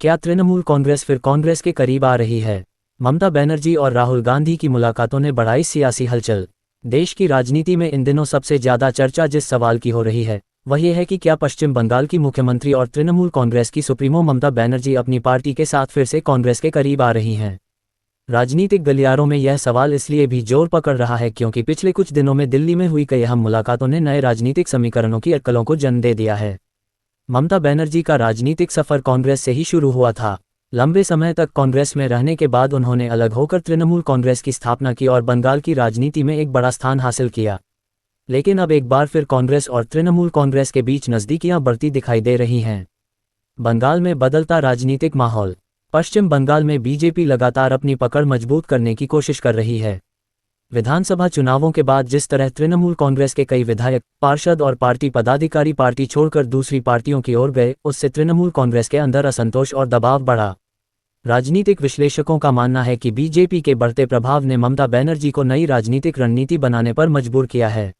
क्या तृणमूल कांग्रेस फिर कांग्रेस के करीब आ रही है? ममता बनर्जी और राहुल गांधी की मुलाकातों ने बढ़ाई सियासी हलचल। देश की राजनीति में इन दिनों सबसे ज्यादा चर्चा जिस सवाल की हो रही है वह यह है कि क्या पश्चिम बंगाल की मुख्यमंत्री और तृणमूल कांग्रेस की सुप्रीमो ममता बनर्जी अपनी पार्टी के साथ फिर से कांग्रेस के करीब आ रही हैं। राजनीतिक गलियारों में यह सवाल इसलिए भी जोर पकड़ रहा है क्योंकि पिछले कुछ दिनों में दिल्ली में हुई कई अहम मुलाकातों ने नए राजनीतिक समीकरणों की अटकलों को जन्म दे दिया है। ममता बनर्जी का राजनीतिक सफर कांग्रेस से ही शुरू हुआ था। लंबे समय तक कांग्रेस में रहने के बाद उन्होंने अलग होकर तृणमूल कांग्रेस की स्थापना की और बंगाल की राजनीति में एक बड़ा स्थान हासिल किया। लेकिन अब एक बार फिर कांग्रेस और तृणमूल कांग्रेस के बीच नज़दीकियां बढ़ती दिखाई दे रही हैं। बंगाल में बदलता राजनीतिक माहौल। पश्चिम बंगाल में बीजेपी लगातार अपनी पकड़ मजबूत करने की कोशिश कर रही है। विधानसभा चुनावों के बाद जिस तरह तृणमूल कांग्रेस के कई विधायक, पार्षद और पार्टी पदाधिकारी पार्टी छोड़कर दूसरी पार्टियों की ओर गए, उससे तृणमूल कांग्रेस के अंदर असंतोष और दबाव बढ़ा। राजनीतिक विश्लेषकों का मानना है कि बीजेपी के बढ़ते प्रभाव ने ममता बनर्जी को नई राजनीतिक रणनीति बनाने पर मजबूर किया है।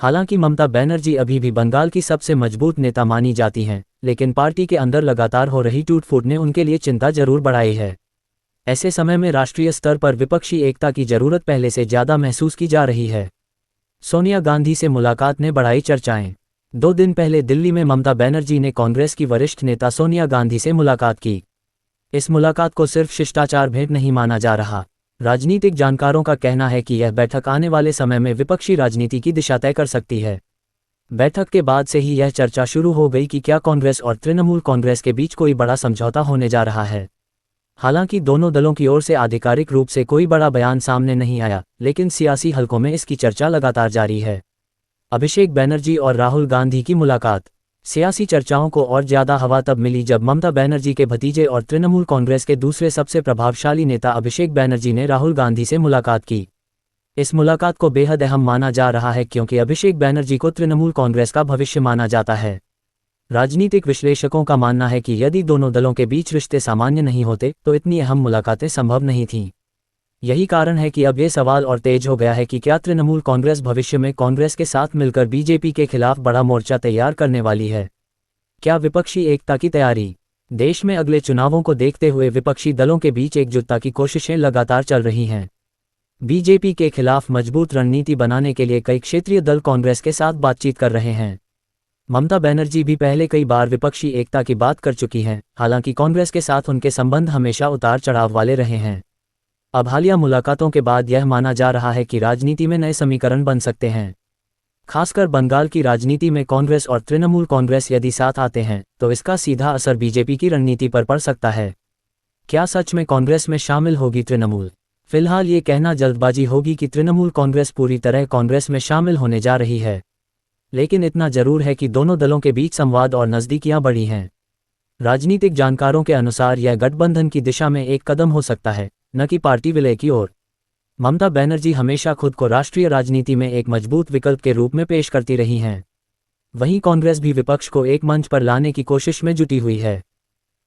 हालांकि ममता बनर्जी अभी भी बंगाल की सबसे मजबूत नेता मानी जाती हैं, लेकिन पार्टी के अंदर लगातार हो रही टूट-फूट ने उनके लिए चिंता जरूर बढ़ाई है। ऐसे समय में राष्ट्रीय स्तर पर विपक्षी एकता की जरूरत पहले से ज्यादा महसूस की जा रही है। सोनिया गांधी से मुलाकात ने बढ़ाई चर्चाएं। 2 दिन पहले दिल्ली में ममता बनर्जी ने कांग्रेस की वरिष्ठ नेता सोनिया गांधी से मुलाकात की। इस मुलाकात को सिर्फ शिष्टाचार भेंट नहीं माना जा रहा। राजनीतिक जानकारों का कहना है कि यह बैठक आने वाले समय में विपक्षी राजनीति की दिशा तय कर सकती है। बैठक के बाद से ही यह चर्चा शुरू हो गई कि क्या कांग्रेस और तृणमूल कांग्रेस के बीच कोई बड़ा समझौता होने जा रहा है। हालांकि दोनों दलों की ओर से आधिकारिक रूप से कोई बड़ा बयान सामने नहीं आया, लेकिन सियासी हलकों में इसकी चर्चा लगातार जारी है। अभिषेक बनर्जी और राहुल गांधी की मुलाकात। सियासी चर्चाओं को और ज्यादा हवा तब मिली जब ममता बनर्जी के भतीजे और तृणमूल कांग्रेस के दूसरे सबसे प्रभावशाली नेता अभिषेक बनर्जी ने राहुल गांधी से मुलाकात की। इस मुलाकात को बेहद अहम माना जा रहा है क्योंकि अभिषेक बनर्जी को तृणमूल कांग्रेस का भविष्य माना जाता है। राजनीतिक विश्लेषकों का मानना है कि यदि दोनों दलों के बीच रिश्ते सामान्य नहीं होते तो इतनी अहम मुलाकातें संभव नहीं थीं। यही कारण है कि अब ये सवाल और तेज हो गया है कि क्या तृणमूल कांग्रेस भविष्य में कांग्रेस के साथ मिलकर बीजेपी के खिलाफ बड़ा मोर्चा तैयार करने वाली है। क्या विपक्षी एकता की तैयारी। देश में अगले चुनावों को देखते हुए विपक्षी दलों के बीच एकजुटता की कोशिशें लगातार चल रही हैं। बीजेपी के खिलाफ मजबूत रणनीति बनाने के लिए कई क्षेत्रीय दल कांग्रेस के साथ बातचीत कर रहे हैं। ममता बनर्जी भी पहले कई बार विपक्षी एकता की बात कर चुकी हैं, हालांकि कांग्रेस के साथ उनके संबंध हमेशा उतार चढ़ाव वाले रहे हैं। अब हालिया मुलाकातों के बाद यह माना जा रहा है कि राजनीति में नए समीकरण बन सकते हैं। खासकर बंगाल की राजनीति में कांग्रेस और तृणमूल कांग्रेस यदि साथ आते हैं तो इसका सीधा असर बीजेपी की रणनीति पर पड़ सकता है। क्या सच में कांग्रेस में शामिल होगी तृणमूल? फिलहाल ये कहना जल्दबाजी होगी कि तृणमूल कांग्रेस पूरी तरह कांग्रेस में शामिल होने जा रही है, लेकिन इतना जरूर है कि दोनों दलों के बीच संवाद और नज़दीकियां बढ़ी हैं। राजनीतिक जानकारों के अनुसार यह गठबंधन की दिशा में एक कदम हो सकता है, न कि पार्टी विलय की ओर। ममता बनर्जी हमेशा खुद को राष्ट्रीय राजनीति में एक मजबूत विकल्प के रूप में पेश करती रही हैं। वहीं कांग्रेस भी विपक्ष को एक मंच पर लाने की कोशिश में जुटी हुई है।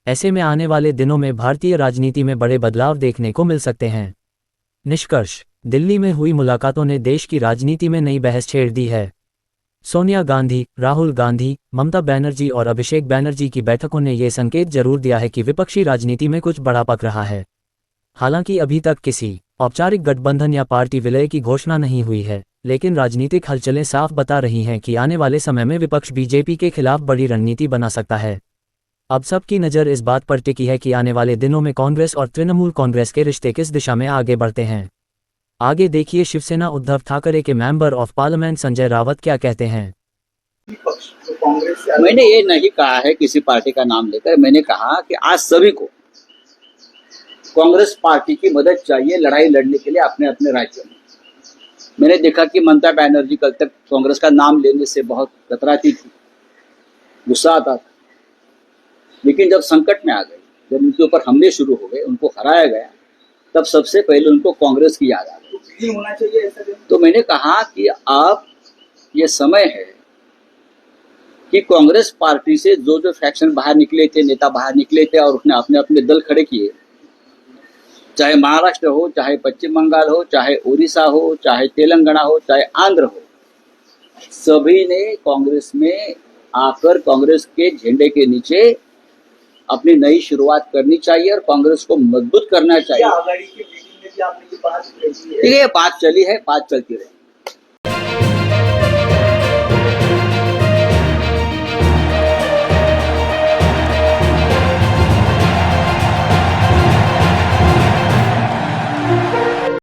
ऐसे में आने वाले दिनों में भारतीय राजनीति में बड़े बदलाव देखने को मिल सकते हैं। निष्कर्ष। दिल्ली में हुई मुलाकातों ने देश की राजनीति में नई बहस छेड़ दी है। सोनिया गांधी, राहुल गांधी, ममता बनर्जी और अभिषेक बनर्जी की बैठकों ने ये संकेत जरूर दिया है कि विपक्षी राजनीति में कुछ बड़ा पक रहा है। हालांकि अभी तक किसी औपचारिक गठबंधन या पार्टी विलय की घोषणा नहीं हुई है, लेकिन राजनीतिक हलचलें साफ बता रही हैं कि आने वाले समय में विपक्ष बीजेपी के खिलाफ बड़ी रणनीति बना सकता है। अब सबकी नज़र इस बात पर टिकी है कि आने वाले दिनों में कांग्रेस और तृणमूल कांग्रेस के रिश्ते किस दिशा में आगे बढ़ते हैं। आगे देखिए शिवसेना उद्धव ठाकरे के member of parliament Sanjay Rawat क्या कहते हैं। मैंने ये नहीं कहा है किसी पार्टी का नाम लेकर, मैंने कहा कि आज सभी को कांग्रेस पार्टी की मदद चाहिए लड़ाई लड़ने के लिए अपने अपने राज्यों में। मैंने देखा कि ममता बनर्जी कल तक कांग्रेस का नाम लेने से बहुत कतराती थी, गुस्सा आता था, लेकिन जब संकट में आ गई, जब उनके ऊपर हमले शुरू हो गए, उनको हराया गया, तब सबसे पहले उनको कांग्रेस की याद आ गई। होना चाहिए ऐसा। तो मैंने कहा कि अब ये समय है कि कांग्रेस पार्टी से जो जो फैक्शन बाहर निकले थे, नेता बाहर निकले थे और उसने अपने अपने दल खड़े किए, चाहे महाराष्ट्र हो, चाहे पश्चिम बंगाल हो, चाहे उड़ीसा हो, चाहे तेलंगाना हो, चाहे आंध्र हो, सभी ने कांग्रेस में आकर कांग्रेस के झंडे के नीचे अपनी नई शुरुआत करनी चाहिए और कांग्रेस को मजबूत करना चाहिए। आघाड़ी की मीटिंग में भी आपने ये बात कही है। ठीक है, बात चली है, बात चलती रहेगी।